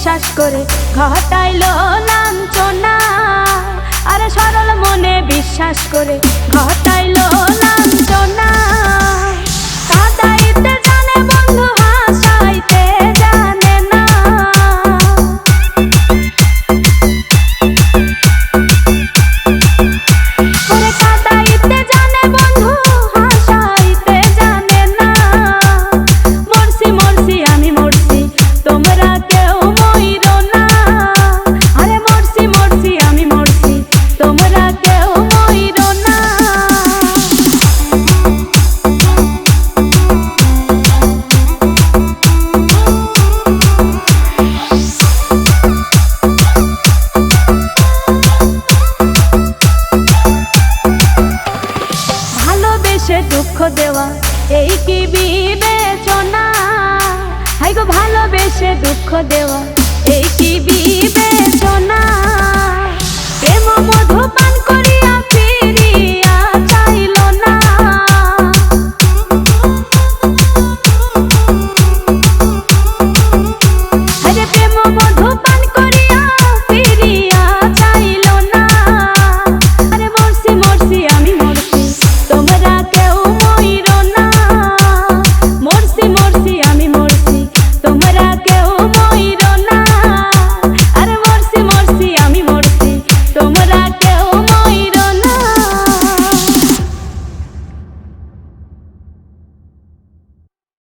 বিশ্বাস করে ঘটাইলো লাঞ্ছনা। আরে সরল মনে বিশ্বাস করে ঘটাইলো লাঞ্ছনা। কাঁদাইতে জানে বন্ধু হাসাইতে জানে না। ওরে কাঁদাইতে জানে বন্ধু হাসাইতে জানে না। মরছি মরছি আমি মরছি তোমরা কেউ মইরো না। আরে মরছি মরছি আমি মরছি তোমরা কেউ মইরো না। ভালোবেসে দুঃখ দেওয়া এই কি বিবেচনা। হাই গো ভালোবেসে দুঃখ দেওয়া এই কি বিবেচনা।